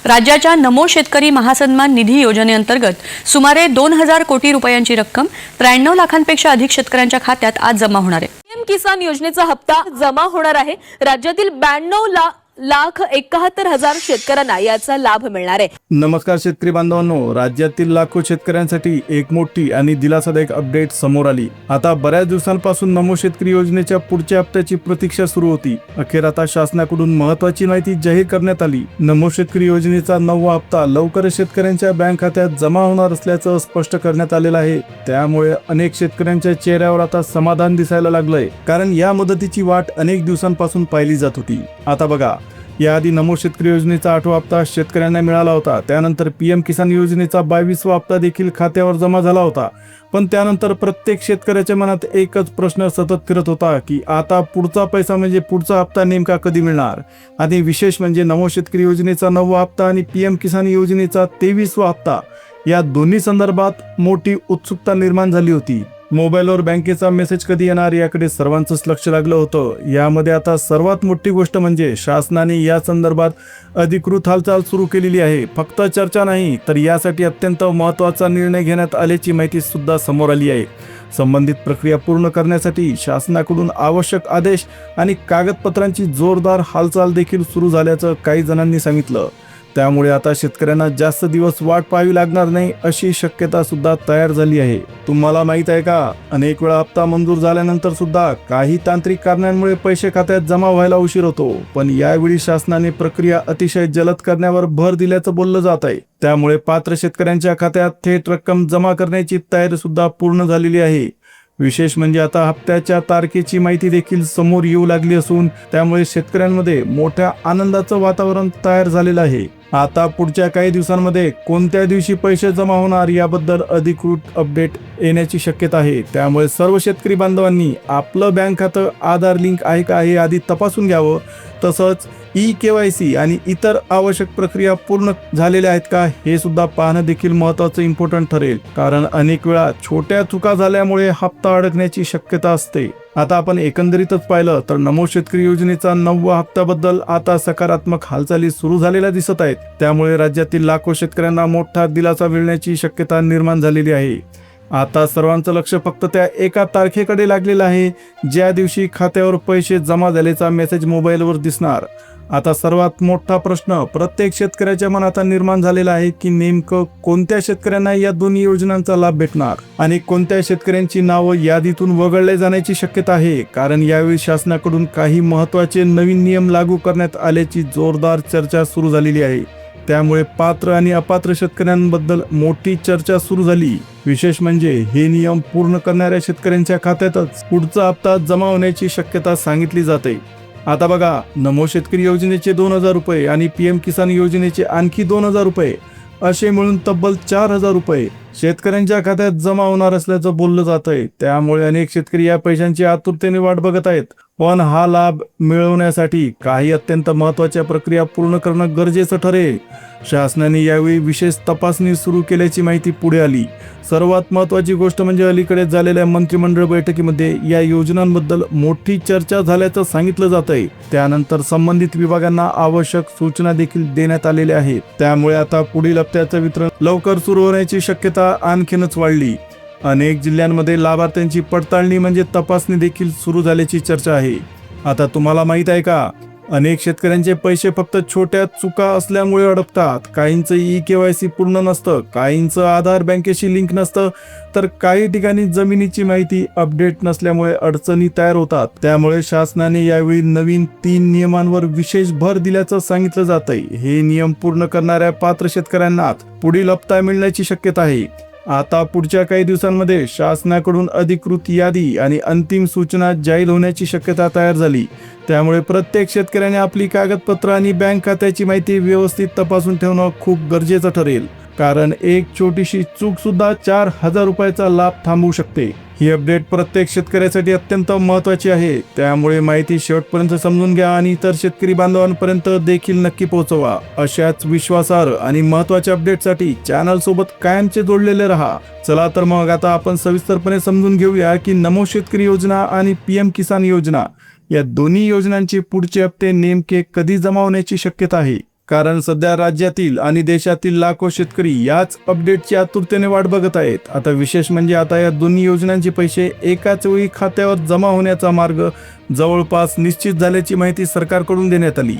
राज्याच्या नमो शेतकरी महासन्मान निधी योजनेअंतर्गत सुमारे 2,000 कोटी रुपयांची रक्कम 93 लाखांपेक्षा अधिक शेतकऱ्यांच्या खात्यात आज जमा होणार आहे। पीएम किसान योजनेचा हप्ता जमा होणार आहे। राज्यातील 92,71,000 शेतकऱ्यांना याचा लाभ मिळणार आहे। नमस्कार शेतकरी बांधवांनो, राज्यातील लाखो शेतकऱ्यांसाठी एक मोठी आणि दिलासादायक अपडेट समोर आली। आता बऱ्याच दिवसांपासून नमो शेतकरी योजनेच्या पुढच्या हप्त्याची प्रतीक्षा सुरू होती। अखेर आता शासनाकडून महत्त्वाची माहिती जाहीर करण्यात आली। नमो शेतकरी योजनेचा 9वा हप्ता लवकरच शेतकऱ्यांच्या बँक खात्यात जमा होणार असल्याचं स्पष्ट करण्यात आलेलं आहे। त्यामुळे अनेक शेतकऱ्यांच्या चेहऱ्यावर आता समाधान दिसायला लागलंय, कारण या मदतीची वाट अनेक दिवसांपासून पाहिली जात होती। आता बघा, याआधी नमो शेतकरी योजनेचा 8वा हप्ता शेतकऱ्यांना मिळाला होता। त्यानंतर पीएम किसान योजनेचा 22वा हप्ता देखील खात्यावर जमा झाला होता। पण त्यानंतर प्रत्येक शेतकऱ्याच्या मनात एकच प्रश्न सतत फिरत होता की आता पुढचा पैसा म्हणजे पुढचा हप्ता नेमका कधी मिळणार। आणि विशेष म्हणजे नमो शेतकरी योजनेचा 9वा हप्ता आणि पीएम किसान योजनेचा 23वा हप्ता या दोन्ही संदर्भात मोठी उत्सुकता निर्माण झाली होती। मोबाईलवर बँकेचा मेसेज कधी येणार याकडे सर्वांचंच लक्ष लागलं होतं। यामध्ये आता सर्वात मोठी गोष्ट म्हणजे शासनाने या संदर्भात अधिकृत हालचाल सुरू केलेली आहे। फक्त चर्चा नाही, तर यासाठी अत्यंत महत्त्वाचा निर्णय घेण्यात आल्याची माहिती सुद्धा समोर आली आहे। संबंधित प्रक्रिया पूर्ण करण्यासाठी शासनाकडून आवश्यक आदेश आणि कागदपत्रांची जोरदार हालचाल देखील सुरू झाल्याचं काही जणांनी सांगितलं। त्यामुळे आता शेतकऱ्यांना जास्त दिवस वाट पाहावी लागणार नाही अशी शक्यता सुद्धा तयार झाली आहे। तुम्हाला माहित आहे का, अनेक वेळा हप्ता मंजूर झाल्यानंतर सुद्धा काही तांत्रिक कारणांमुळे पैसे खात्यात जमा व्हायला उशीर होतो। पण यावेळी शासनाने प्रक्रिया अतिशय जलद करण्यावर भर दिल्याचं बोललं जात आहे। त्यामुळे पात्र शेतकऱ्यांच्या खात्यात थेट रक्कम जमा करण्याची तयारी सुद्धा पूर्ण झालेली आहे। विशेष म्हणजे आता हप्त्याच्या तारखेची माहिती देखील समोर येऊ लागली असून त्यामुळे शेतकऱ्यांमध्ये मोठ्या आनंदाचं वातावरण तयार झालेलं आहे। आता पुढच्या काही दिवसांमध्ये कोणत्या दिवशी पैसे जमा होणार याबद्दल अधिकृत अपडेट येण्याची शक्यता आहे। त्यामुळे सर्व शेतकरी बांधवांनी आपलं बँक खातं आधार लिंक आहे का हे आधी तपासून घ्यावं। तसंच KYC आणि इतर आवश्यक प्रक्रिया पूर्ण झालेल्या आहेत का हे सुद्धा पाहणं देखील महत्त्वाचं इम्पॉर्टंट ठरेल, कारण अनेक वेळा छोट्या चुका झाल्यामुळे हप्ता अडकण्याची शक्यता असते। आता आपण एकंदरीतच पाहिलं तर नमो शेतकरी योजनेचा 9वा हप्त्याबद्दल आता सकारात्मक हालचाली सुरू झालेल्या दिसत आहेत। त्यामुळे राज्यातील लाखो शेतकऱ्यांना मोठा दिलासा मिळण्याची शक्यता निर्माण झालेली आहे। आता सर्वांचं लक्ष फक्त त्या एका तारखेकडे लागलेलं आहे, ज्या दिवशी खात्यावर पैसे जमा झाल्याचा मेसेज मोबाईलवर दिसणार। आता सर्वात मोठा प्रश्न प्रत्येक शेतकऱ्याच्या मनात निर्माण झालेला आहे की नेमकं कोणत्या शेतकऱ्यांना या दोन्ही योजनांचा लाभ भेटणार आणि कोणत्या शेतकऱ्यांची नावं यादीतून वगळले जाण्याची शक्यता आहे। कारण यावेळी शासनाकडून काही महत्त्वाचे नवीन नियम लागू करण्यात आल्याची जोरदार चर्चा सुरू झालेली आहे। त्यामुळे पात्र आणि अपात्र शेतकऱ्यांबद्दल मोठी चर्चा सुरू झाली। विशेष म्हणजे हे नियम पूर्ण करणाऱ्या शेतकऱ्यांच्या खात्यातच पुढचा हप्ता जमा होण्याची शक्यता सांगितली जाते। आता बघा, नमो शेतकरी योजनेचे 2,000 रुपये आणि पीएम किसान योजनेचे आणखी 2,000 रुपये असे मिळून तब्बल 4,000 रुपये शेतकऱ्यांच्या खात्यात जमा होणार असल्याचं बोललं जात आहे। त्यामुळे अनेक शेतकरी या पैशांची आतुरतेने वाट बघत आहेत। पण हा लाभ मिळवण्यासाठी काही अत्यंत महत्त्वाच्या प्रक्रिया पूर्ण करणं गरजेचं ठरेल। शासनाने यावेळी विशेष तपासणी सुरू केल्याची माहिती पुढे आली। सर्वात महत्त्वाची गोष्ट म्हणजे अलीकडेच झालेल्या मंत्रिमंडळ बैठकीमध्ये या योजनांबद्दल मोठी चर्चा झाल्याचं सांगितलं जात आहे। त्यानंतर संबंधित विभागांना आवश्यक सूचना देखील देण्यात आलेल्या आहेत। त्यामुळे आता पुढील हप्त्याचं वितरण लवकर सुरू होण्याची शक्यता आणखीनच वाढली। अनेक जिल्ह्यांमध्ये लाभार्थ्यांची पडताळणी म्हणजे तपासणी देखील सुरू झाल्याची चर्चा आहे। आता तुम्हाला माहित आहे का, अनेक शेतकऱ्यांचे पैसे फक्त छोट्या चुका असल्यामुळे अडकतात। काहींचं KYC पूर्ण नसतं, काहींचं आधार बँकेशी लिंक नसतं, तर काही ठिकाणी जमिनीची माहिती अपडेट नसल्यामुळे अडचणी तयार होतात। त्यामुळे शासनाने यावेळी नवीन 3 नियमांवर विशेष भर दिल्याचं सांगितलं जात आहे। हे नियम पूर्ण करणाऱ्या पात्र शेतकऱ्यांनाच पुढील हप्ता मिळण्याची शक्यता आहे। आता पुढच्या काही दिवसांमध्ये शासनाकडून अधिकृत यादी आणि अंतिम सूचना जाहीर होण्याची शक्यता तयार झाली। त्यामुळे प्रत्येक शेतकऱ्याने आपली कागदपत्र आणि बँक खात्याची माहिती व्यवस्थित तपासून ठेवणं खूप गरजेचं ठरेल, कारण एक छोटीशी चूक सुद्धा 4,000 रुपयाचा लाभ थांबवू शकते। ही अपडेट प्रत्येक शेतकऱ्यासाठी अत्यंत महत्त्वाची आहे। त्यामुळे माहिती शेवटपर्यंत समजून घ्या आणि इतर शेतकरी बांधवांपर्यंत देखील नक्की पोहोचवा। अशाच विश्वासार्ह आणि महत्त्वाच्या अपडेटसाठी चॅनल सोबत कायमचे जोडलेले रहा। चला तर मग आता आपण सविस्तरपणे समजून घेऊया की नमो शेतकरी योजना आणि पीएम किसान योजना या दोन्ही योजनांचे पुढचे हप्ते नेमके कधी जमा होण्याची शक्यता आहे। कारण सध्या राज्यातील आणि देशातील लाखो शेतकरी याच अपडेटची आतुरतेने वाट बघत आहेत. आता विशेष म्हणजे आता या दोन्ही योजनांचे पैसे एकाच वेळी खात्यावर जमा होण्याचा मार्ग जवळपास निश्चित झाल्याची माहिती सरकारकडून देण्यात आली.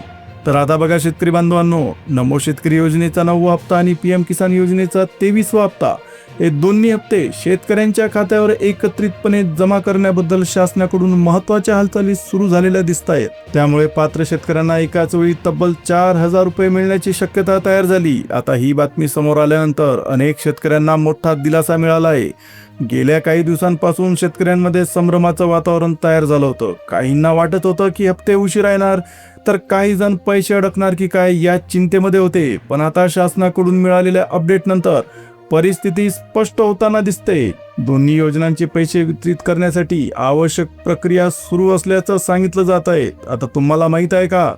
तर आता बघा शेतकरी बांधवांनो, नमो शेतकरी योजनेचा 9वा हप्ता आणि PM किसान योजनेचा 23वा हप्ता हे दोन्ही हप्ते शेतकऱ्यांच्या खात्यावर एकत्रितपणे जमा करण्याबद्दल शासनाकडून महत्त्वाच्या हालचाली सुरू झालेल्या दिसत आहेत. त्यामुळे पात्र शेतकऱ्यांना एकाच वेळी तब्बल 4,000 रुपये मिळण्याची शक्यता तयार झाली. आता ही बातमी समोर आल्यानंतर अनेक शेतकऱ्यांना मोठा दिलासा मिळाला आहे. गेल्या काही दिवसांपासून शेतकऱ्यांमध्ये संभ्रमाचं वातावरण तयार झालं होतं. काहींना वाटत होतं की हप्ते उशिरा येणार, तर काही जण पैसे अडकणार की काय या चिंतेमध्ये होते. पण आता शासनाकडून मिळालेल्या अपडेट नंतर परिस्थिती स्पष्ट होताना दिसते. दोन्ही योजनांचे पैसे वितरित करण्यासाठी आवश्यक प्रक्रिया सुरू असल्याचं सांगितलं जात आहे. आता तुम्हाला माहित आहे का,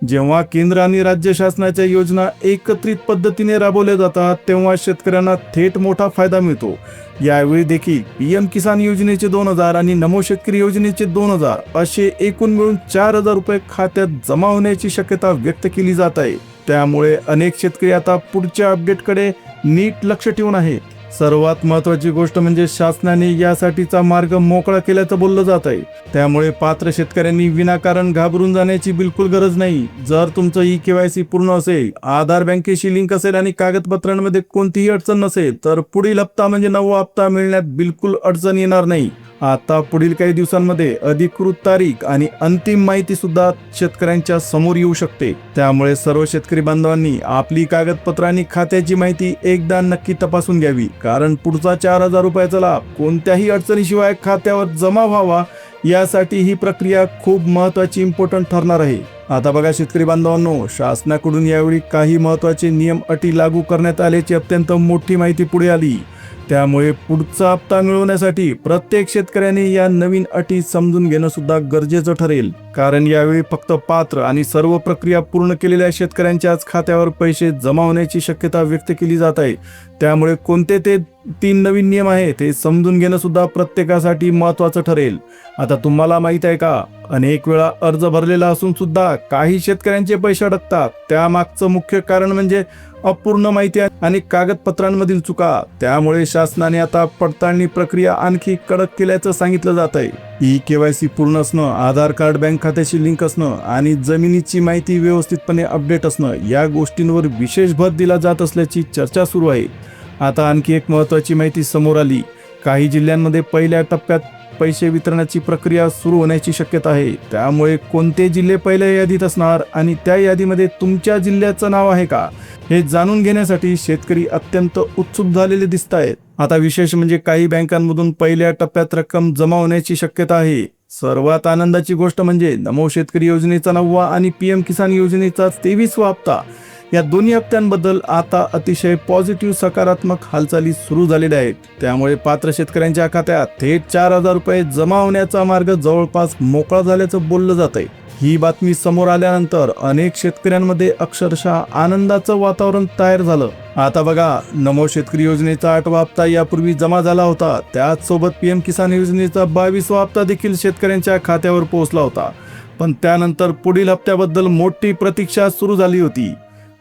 जेव्हा केंद्र आणि राज्य शासनाच्या योजना एकत्रित पद्धतीने राबवल्या जातात तेव्हा शेतकऱ्यांना थेट मोठा फायदा मिळतो. यावेळी देखील PM किसान योजनेचे 2,000 आणि नमो शेतकरी योजनेचे 2,000 असे एकूण मिळून 4,000 रुपये खात्यात जमा होण्याची शक्यता व्यक्त केली जात आहे. त्यामुळे अनेक शेतकरी आता पुढच्या अपडेटकडे नीट लक्ष ठेवून आहेत. सर्वात महत्त्वाची गोष्ट म्हणजे शासनाने यासाठीचा मार्ग मोकळा केल्याचं बोललं जात आहे. त्यामुळे पात्र शेतकऱ्यांनी विनाकारण घाबरून जाण्याची बिलकुल गरज नाही. जर तुमचं KYC पूर्ण असेल, आधार बँकेशी लिंक असेल आणि कागदपत्रांमध्ये कोणतीही अडचण नसेल तर पुढील हप्ता म्हणजे 9वा हप्ता मिळण्यात बिलकुल अडचण येणार नाही. आता पुढील काही दिवसांमध्ये अधिकृत तारीख आणि अंतिम माहिती सुद्धा शेतकऱ्यांच्या समोर येऊ शकते. त्यामुळे सर्व शेतकरी बांधवांनी आपली कागदपत्र आणि खात्याची माहिती एकदा नक्की तपासून घ्यावी. कारण पुढचा 4,000 रुपयाचा लाभ कोणत्याही अडचणीशिवाय खात्यावर जमा व्हावा यासाठी ही प्रक्रिया खूप महत्त्वाची इम्पॉर्टंट ठरणार आहे. आता बघा शेतकरी बांधवांनो, शासनाकडून यावेळी काही महत्त्वाचे नियम अटी लागू करण्यात आल्याची अत्यंत मोठी माहिती पुढे आली. त्यामुळे पुढचा हप्ता मिळवण्यासाठी प्रत्येक शेतकऱ्याने या नवीन अटी समजून घेणं सुद्धा गरजेचं ठरेल. कारण यावेळी फक्त पात्र आणि सर्व प्रक्रिया पूर्ण केलेल्या शेतकऱ्यांच्याच खात्यावर पैसे जमा होण्याची शक्यता व्यक्त केली जात आहे. त्यामुळे कोणते ते 3 नवीन नियम आहेत हे समजून घेणं सुद्धा प्रत्येकासाठी महत्त्वाचं ठरेल. आता तुम्हाला माहित आहे का, अनेक वेळा अर्ज भरलेला असून सुद्धा काही शेतकऱ्यांचे पैसे अडकतात. त्यामागचं मुख्य कारण म्हणजे अपूर्ण माहिती आणि कागदपत्रांमधील चुका. त्यामुळे शासनाने आता पडताळणी प्रक्रिया आणखी कडक केल्याचं सांगितलं जात आहे. KYC पूर्ण असणं, आधार कार्ड बँक खात्याशी लिंक असणं आणि जमिनीची माहिती व्यवस्थितपणे अपडेट असणं या गोष्टींवर विशेष भर दिला जात असल्याची चर्चा सुरू आहे. आता आणखी एक महत्त्वाची माहिती समोर आली. काही जिल्ह्यांमध्ये पहिल्या टप्प्यात पैसे वितरणाची प्रक्रिया सुरू होण्याची शक्यता आहे. त्यामुळे कोणते जिल्हे पहिल्या यादीत असणार आणि त्या यादीमध्ये तुमच्या जिल्ह्याचं नाव आहे का हे जाणून घेण्यासाठी शेतकरी अत्यंत उत्सुक झालेले दिसत आहेत. आता विशेष म्हणजे काही बँकांमधून पहिल्या टप्प्यात रक्कम जमा होण्याची शक्यता आहे. सर्वात आनंदाची गोष्ट म्हणजे नमो शेतकरी योजनेचा 9वा आणि PM किसान योजनेचा 23वा हप्ता या दोन्ही हप्त्यांबद्दल आता अतिशय पॉझिटिव्ह सकारात्मक हालचाली सुरू झालेल्या आहेत. त्यामुळे पात्र शेतकऱ्यांच्या खात्यात थेट 4,000 रुपये जमा होण्याचा मार्ग जवळपास मोकळा झाल्याचं बोललं जात आहे. ही बातमी समोर आल्यानंतर अनेक शेतकऱ्यांमध्ये अक्षरशः आनंदाचं वातावरण तयार झालं. आता बघा, नमो शेतकरी योजनेचा 8वा हप्ता यापूर्वी जमा झाला होता. त्याचसोबत PM किसान योजनेचा 22वा हप्ता देखील शेतकऱ्यांच्या खात्यावर पोहोचला होता. पण त्यानंतर पुढील हप्त्याबद्दल मोठी प्रतीक्षा सुरू झाली होती.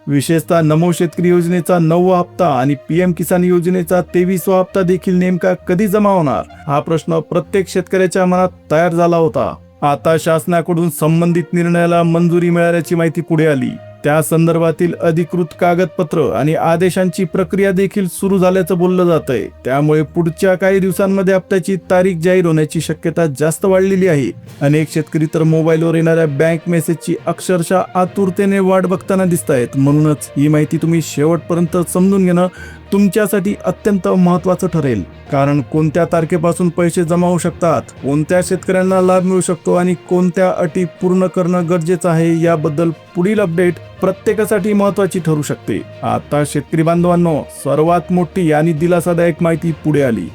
विशेषतः नमो शेतकरी योजनेचा 9वा हप्ता आणि PM किसान योजनेचा 23वा हप्ता देखील नेमका कधी जमा होणार हा प्रश्न प्रत्येक शेतकऱ्याच्या मनात तयार झाला होता. आता शासनाकडून संबंधित निर्णयाला मंजुरी मिळाल्याची माहिती पुढे आली. त्या संदर्भातील अधिकृत कागदपत्र आणि आदेशांची प्रक्रिया देखील सुरू झाल्याचं बोललं जात आहे. त्यामुळे पुढच्या काही दिवसांमध्ये हप्त्याची तारीख जाहीर होण्याची शक्यता जास्त वाढलेली आहे. अनेक शेतकरी तर मोबाईलवर येणाऱ्या बँक मेसेजची अक्षरशः आतुरतेने वाट बघताना दिसत आहेत. म्हणूनच ही माहिती तुम्ही शेवटपर्यंत समजून घेणं तुमच्यासाठी अत्यंत महत्त्वाचं ठरेल. कारण कोणत्या तारखेपासून पैसे जमा होऊ शकतात, कोणत्या शेतकऱ्यांना लाभ मिळू शकतो आणि कोणत्या अटी पूर्ण करणं गरजेचं आहे याबद्दल पुढील अपडेट प्रत्येकासाठी महत्त्वाची ठरू शकते. आता शेतकरी बांधवांनो, सर्वात मोठी आणि दिलासादायक माहिती पुढे आली.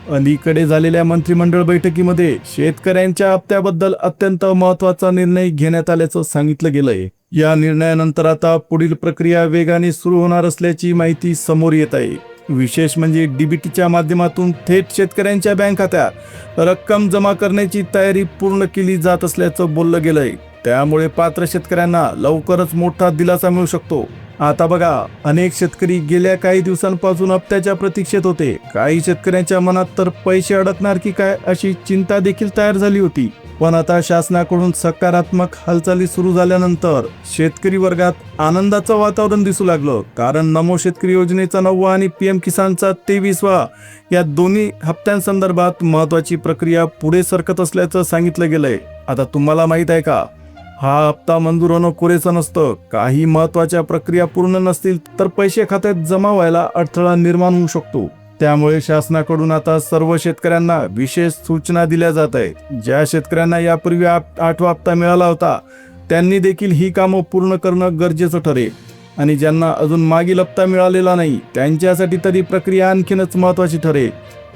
अलीकडे झालेल्या मंत्रिमंडळ बैठकीमध्ये शेतकऱ्यांच्या हप्त्याबद्दल अत्यंत महत्त्वाचा निर्णय घेण्यात आल्याचं सांगितलं गेलंय. या निर्णयानंतर आता पुढील प्रक्रिया वेगाने सुरू होणार असल्याची माहिती समोर येत आहे. विशेष म्हणजे DBTच्या माध्यमातून थेट शेतकऱ्यांच्या बँक खात्यात रक्कम जमा करण्याची तयारी पूर्ण केली जात असल्याचं बोललं गेलंय. त्यामुळे पात्र शेतकऱ्यांना लवकरच मोठा दिलासा मिळू शकतो. आता बघा, अनेक शेतकरी गेल्या काही दिवसांपासून हप्त्याच्या प्रतीक्षेत होते. काही शेतकऱ्यांच्या मनात तर पैसे अडकणार की काय अशी चिंता देखील तयार झाली होती. पण आता शासनाकडून सकारात्मक हालचाली सुरू झाल्यानंतर शेतकरी वर्गात आनंदाचं वातावरण दिसू लागलं. कारण नमो शेतकरी योजनेचा 9वा आणि PM किसानचा 23वा या दोन्ही हप्त्यांसंदर्भात महत्वाची प्रक्रिया पुढे सरकत असल्याचं सांगितलं गेलंय. आता तुम्हाला माहित आहे का, हा हप्ता मंजूर होणं पुरेसं नसतं. काही महत्वाच्या प्रक्रिया पूर्ण नसतील तर पैसे खात्यात जमा व्हायला अडथळा निर्माण होऊ शकतो. त्यामुळे शासनाकडून आता सर्व शेतकऱ्यांना विशेष सूचना दिल्या जात आहेत. ज्या शेतकऱ्यांना यापूर्वी 8वा हप्ता मिळाला होता त्यांनी देखील ही कामं पूर्ण करणं गरजेचं ठरेल. आणि ज्यांना अजून मागील हप्ता मिळालेला नाही त्यांच्यासाठी तरी प्रक्रिया आणखीनच महत्वाची ठरेल.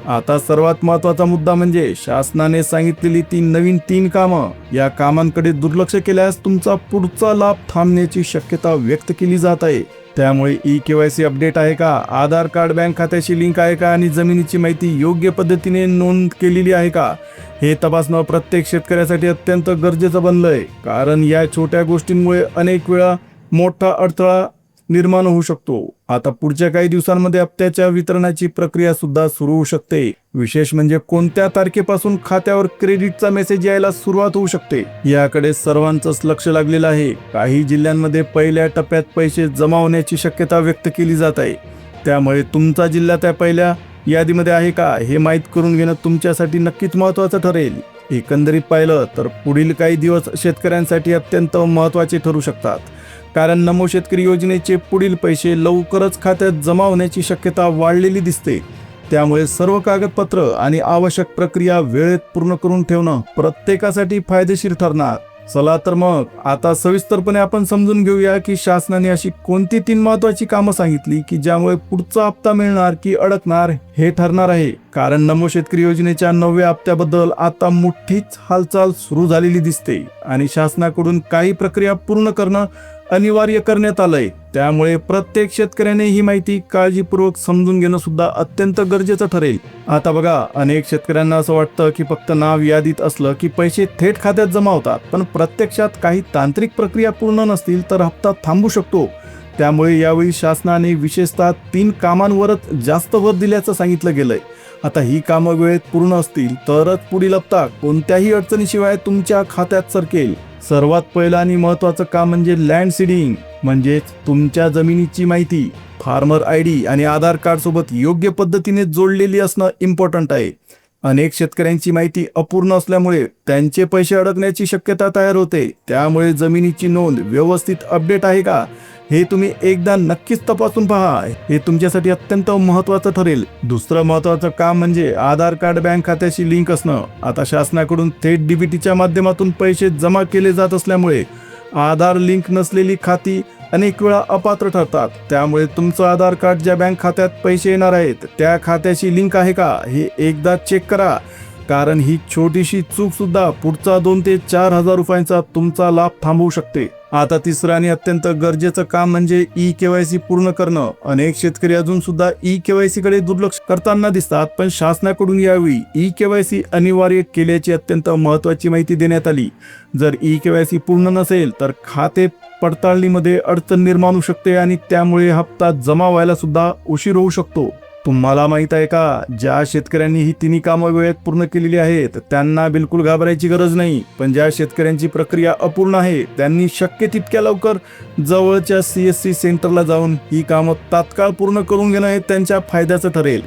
आता सर्वात महत्वाचा मुद्दा म्हणजे शासनाने सांगितलेली ती नवीन 3 कामं. या कामांकडे दुर्लक्ष केल्यास तुमचा पुढचा लाभ थांबण्याची शक्यता व्यक्त केली जात आहे. त्यामुळे KYC अपडेट आहे का, आधार कार्ड बँक खात्याशी लिंक आहे का आणि जमिनीची माहिती योग्य पद्धतीने नोंद केलेली आहे का, हे तपासणं प्रत्येक शेतकऱ्यासाठी अत्यंत गरजेचं बनलंय. कारण या छोट्या गोष्टींमुळे अनेक वेळा मोठा अडथळा निर्माण होऊ शकतो. आता पुढच्या काही दिवसांमध्ये हप्त्याच्या वितरणाची प्रक्रिया सुद्धा सुरू होऊ शकते. विशेष म्हणजे कोणत्या तारखेपासून खात्यावर क्रेडिटचा मेसेज यायला सुरुवात होऊ शकते याकडे सर्वांचंच लक्ष लागलेलं आहे. काही जिल्ह्यांमध्ये पहिल्या टप्प्यात पैसे जमा होण्याची शक्यता व्यक्त केली जात आहे. त्यामुळे तुमचा जिल्हा त्या पहिल्या यादीमध्ये आहे का हे माहीत करून घेणं तुमच्यासाठी नक्कीच महत्त्वाचं ठरेल. एकंदरीत पाहिलं तर पुढील काही दिवस शेतकऱ्यांसाठी अत्यंत महत्त्वाचे ठरू शकतात. कारण नमो शेतकरी योजनेचे पुढील पैसे लवकरच खात्यात जमा होण्याची शक्यता वाढलेली दिसते. त्यामुळे सर्व कागदपत्र आणि आवश्यक प्रक्रिया वेळेत पूर्ण करून ठेवणं प्रत्येकासाठी फायदेशीर ठरणार. चला तर मग आता सविस्तरपणे आपण समजून घेऊया की शासनाने अशी कोणती 3 महत्वाची कामं सांगितली की ज्यामुळे पुढचा हप्ता मिळणार की अडकणार हे ठरणार आहे. कारण नमो शेतकरी योजनेच्या 9व्या हप्त्याबद्दल आता मोठीच हालचाल सुरू झालेली दिसते आणि शासनाकडून काही प्रक्रिया पूर्ण करणं अनिवार्य करण्यात आलंय. त्यामुळे प्रत्येक शेतकऱ्याने ही माहिती काळजीपूर्वक समजून घेणं सुद्धा अत्यंत गरजेचं ठरेल. आता बघा, अनेक शेतकऱ्यांना असं वाटतं की फक्त नाव यादीत असलं की पैसे थेट खात्यात जमा होतात. पण प्रत्यक्षात काही तांत्रिक प्रक्रिया पूर्ण नसतील तर हप्ता थांबू शकतो. त्यामुळे यावेळी शासनाने विशेषतः 3 कामांवरच जास्त भर दिल्याचं सांगितलं गेलंय. आता ही कामं वेळेत पूर्ण असतील तरच पुढील हप्ता कोणत्याही अडचणीशिवाय तुमच्या खात्यात सरकेल. सर्वात पहिलं आणि महत्त्वाचं काम म्हणजे लँड सीडिंग, म्हणजेच तुमच्या जमिनीची माहिती फार्मर ID आणि आधार कार्ड सोबत योग्य पद्धतीने जोडलेली असणं इम्पॉर्टंट आहे. अनेक शेतकऱ्यांची माहिती अपूर्ण असल्यामुळे त्यांचे पैसे अडकण्याची शक्यता तयार होते. त्यामुळे जमिनीची नोंद व्यवस्थित अपडेट आहे का हे तुम्ही एकदा नक्कीच तपासून पहा. हे तुमच्यासाठी अत्यंत महत्त्वाचं ठरेल. दुसरं महत्त्वाचं काम म्हणजे आधार कार्ड बँक खात्याशी लिंक असणं. आता शासनाकडून थेट DBTच्या माध्यमातून पैसे जमा केले जात असल्यामुळे आधार लिंक नसलेली खाती अनेक वेळा अपात्र ठरतात. त्यामुळे तुमचं आधार कार्ड ज्या बँक खात्यात पैसे येणार आहेत त्या खात्याशी लिंक आहे का हे एकदा चेक करा. कारण ही छोटीशी चूक सुद्धा पुढचा 2 ते 4 हजार रुपयांचा तुमचा लाभ थांबवू शकते. आता तिसरं आणि अत्यंत गरजेचं काम म्हणजे KYC पूर्ण करणं. अनेक शेतकरी अजून सुद्धा KYC कडे दुर्लक्ष करताना दिसतात. पण शासनाकडून यावेळी KYC अनिवार्य केल्याची अत्यंत महत्त्वाची माहिती देण्यात आली. जर KYC पूर्ण नसेल तर खाते पडताळणीमध्ये अडचण निर्माण होऊ शकते आणि त्यामुळे हप्ता जमा व्हायला सुद्धा उशीर होऊ शकतो. तुम्हाला माहित आहे का, ज्या शेतकऱ्यांनी ही 3 कामं वेळेत पूर्ण केलेली आहेत त्यांना बिलकुल घाबरायची गरज नाही. पण ज्या शेतकऱ्यांची प्रक्रिया अपूर्ण आहे त्यांनी शक्य तितक्या लवकर जवळच्या CSC सेंटरला जाऊन ही कामं तात्काळ पूर्ण करून घेणं हे त्यांच्या फायद्याचं ठरेल.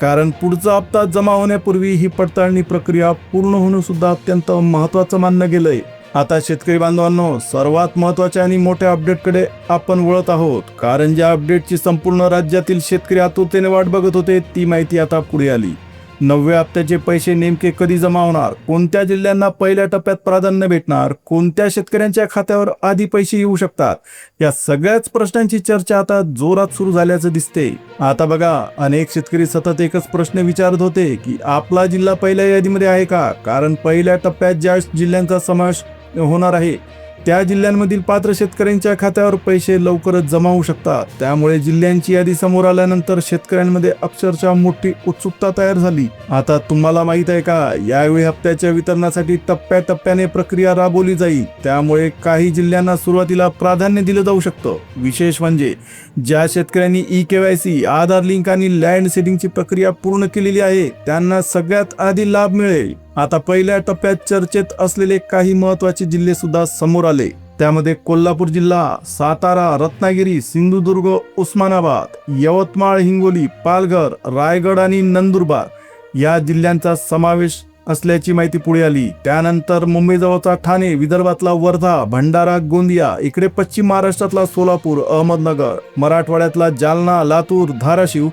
कारण पुढचा हप्ता जमा होण्यापूर्वी ही पडताळणी प्रक्रिया पूर्ण होणं सुद्धा अत्यंत महत्त्वाचं मानलं गेलंय. आता शेतकरी बांधवांनो, सर्वात महत्त्वाच्या आणि मोठ्या अपडेटकडे आपण वळत आहोत. कारण ज्या अपडेटची संपूर्ण राज्यातील शेतकरी आतुरतेने वाट बघत होते ती माहिती आता पुढे आली. 9व्या हप्त्याचे पैसे नेमके कधी जमा होणार, कोणत्या जिल्ह्यांना पहिल्या टप्प्यात प्राधान्य भेटणार, कोणत्या शेतकऱ्यांच्या खात्यावर आधी पैसे येऊ शकतात, या सगळ्याच प्रश्नांची चर्चा आता जोरात सुरू झाल्याचं दिसते. आता बघा, अनेक शेतकरी सतत एकच प्रश्न विचारत होते की आपला जिल्हा पहिल्या यादीमध्ये आहे का. कारण पहिल्या टप्प्यात ज्या जिल्ह्यांचा समावेश होणार आहे त्या जिल्ह्यांमधील पात्र शेतकऱ्यांच्या खात्यावर पैसे लवकरच जमा होऊ शकतात. त्यामुळे जिल्ह्यांची यादी समोर आल्यानंतर शेतकऱ्यांमध्ये अक्षरशः मोठी उत्सुकता तयार झाली. आता तुम्हाला माहित आहे का, यावेळी हप्त्याच्या वितरणासाठी टप्प्याटप्प्याने प्रक्रिया राबवली जाईल. त्यामुळे काही जिल्ह्यांना सुरुवातीला प्राधान्य दिलं जाऊ शकतं. विशेष म्हणजे ज्या शेतकऱ्यांनी KYC, आधार लिंक आणि लँड सीडिंगची प्रक्रिया पूर्ण केलेली आहे त्यांना सगळ्यात आधी लाभ मिळेल. आता पहिल्या टप्प्यात चर्चेत असलेले काही महत्त्वाचे जिल्हे सुद्धा समोर आले. त्यामध्ये कोल्हापूर जिल्हा, सातारा, रत्नागिरी, सिंधुदुर्ग, उस्मानाबाद, यवतमाळ, हिंगोली, पालघर, रायगड आणि नंदुरबार या जिल्ह्यांचा समावेश असल्याची माहिती पुढे आली. त्यानंतर मुंबईजवळचा ठाणे, विदर्भातला वर्धा, भंडारा, गोंदिया, इकडे पश्चिम महाराष्ट्रातला सोलापूर, अहमदनगर, मराठवाड्यातला जालना, लातूर, धाराशिव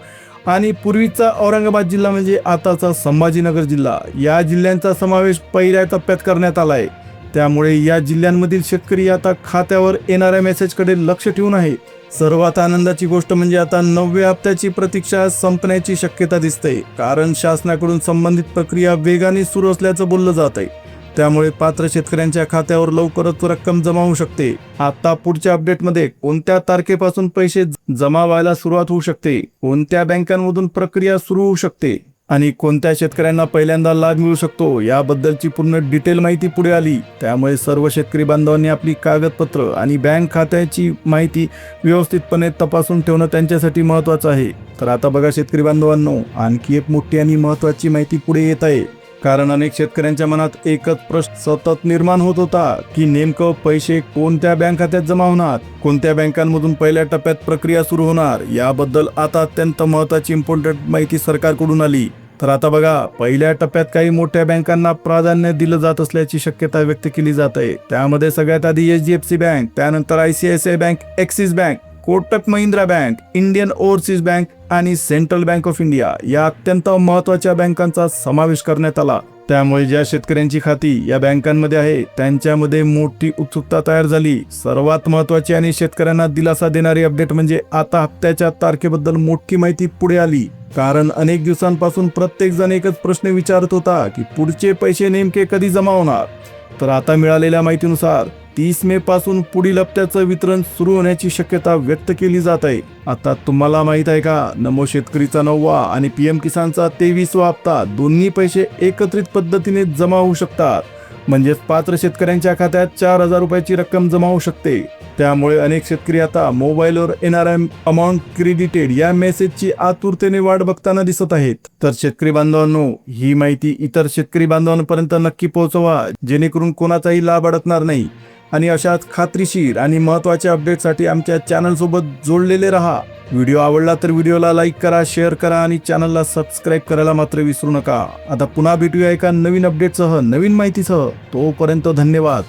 आणि पूर्वीचा औरंगाबाद जिल्हा म्हणजे आताचा संभाजीनगर जिल्हा या जिल्ह्यांचा समावेश पहिल्या टप्प्यात करण्यात आलाय. त्यामुळे या जिल्ह्यांमधील शेतकरी आता खात्यावर येणाऱ्या मेसेजकडे लक्ष ठेवून आहे. सर्वात आनंदाची गोष्ट म्हणजे आता 9व्या हप्त्याची प्रतीक्षा संपण्याची शक्यता दिसते, कारण शासनाकडून संबंधित प्रक्रिया वेगाने सुरू असल्याचं बोललं जात आहे. त्यामुळे पात्र शेतकऱ्यांच्या खात्यावर लवकरच रक्कम जमा होऊ शकते. आता पुढच्या अपडेटमध्ये कोणत्या तारखेपासून पैसे जमा व्हायला सुरुवात होऊ शकते, कोणत्या बँकांमधून प्रक्रिया सुरू होऊ शकते आणि कोणत्या शेतकऱ्यांना पहिल्यांदा लाभ मिळू शकतो याबद्दलची पूर्ण डिटेल माहिती पुढे आली. त्यामुळे सर्व शेतकरी बांधवांनी आपली कागदपत्र आणि बँक खात्याची माहिती व्यवस्थितपणे तपासून ठेवणं त्यांच्यासाठी महत्त्वाचं आहे. तर आता बघा शेतकरी बांधवांनो, आणखी एक मोठी आणि महत्त्वाची माहिती पुढे येत आहे. कारण अनेक शेतकऱ्यांच्या मनात एकच प्रश्न सतत निर्माण होत होता की नेमकं पैसे कोणत्या बँक खात्यात जमा होणार, कोणत्या बँकांमधून पहिल्या टप्प्यात प्रक्रिया सुरू होणार. याबद्दल आता अत्यंत महत्त्वाची इम्पॉर्टंट माहिती सरकारकडून आली. तर आता बघा, पहिल्या टप्प्यात काही मोठ्या बँकांना प्राधान्य दिलं जात असल्याची शक्यता व्यक्त केली जात आहे. त्यामध्ये सगळ्यात आधी HDFC बँक, त्यानंतर ICICI bank, axis bank, Kotak Mahindra bank, Indian overseas bank आणि सेंट्रल बँक ऑफ इंडिया या अत्यंत महत्त्वाच्या बँकांचा समावेश करण्यात आला. त्यामुळे ज्या शेतकऱ्यांची खाती या बँकांमध्ये आहे त्यांच्यामध्ये मोठी उत्सुकता तयार झाली. सर्वात महत्त्वाची आणि शेतकऱ्यांना दिलासा देणारी अपडेट म्हणजे आता हप्त्याच्या तारखेबद्दल मोठी माहिती पुढे आली. कारण अनेक दिवसांपासून प्रत्येक जण एकच प्रश्न विचारत होता की पुढचे पैसे नेमके कधी जमा होणार. तर आता मिळालेल्या माहितीनुसार 30 मे पासून पुढील हप्त्याचं वितरण सुरू होण्याची शक्यता व्यक्त केली जात आहे. आता तुम्हाला माहित आहे का, नमो शेतकरीचा 9वा आणि PM किसानचा 23वा हप्ता दोन्ही पैसे एकत्रित पद्धतीने जमा होऊ शकतात. म्हणजेच पात्र शेतकऱ्यांच्या खात्यात 4,000 रुपयाची रक्कम जमा होऊ शकते. त्यामुळे अनेक शेतकरी आता मोबाईलवर येणाऱ्या अमाऊंट क्रेडिटेड या मेसेजची आतुरतेने वाट बघताना दिसत आहेत. तर शेतकरी बांधवांनो, ही माहिती इतर शेतकरी बांधवांपर्यंत नक्की पोहोचवा, जेणेकरून कोणाचाही लाभ अडकणार नाही. आणि अशाच खात्रीशीर आणि महत्त्वाच्या अपडेटसाठी आमच्या चॅनलसोबत जोडलेले रहा. व्हिडिओ आवडला तर व्हिडिओला लाईक करा, शेअर करा आणि चॅनलला सबस्क्राईब करायला मात्र विसरू नका. आता पुन्हा भेटूया एका नवीन अपडेटसह, नवीन माहितीसह. तोपर्यंत धन्यवाद.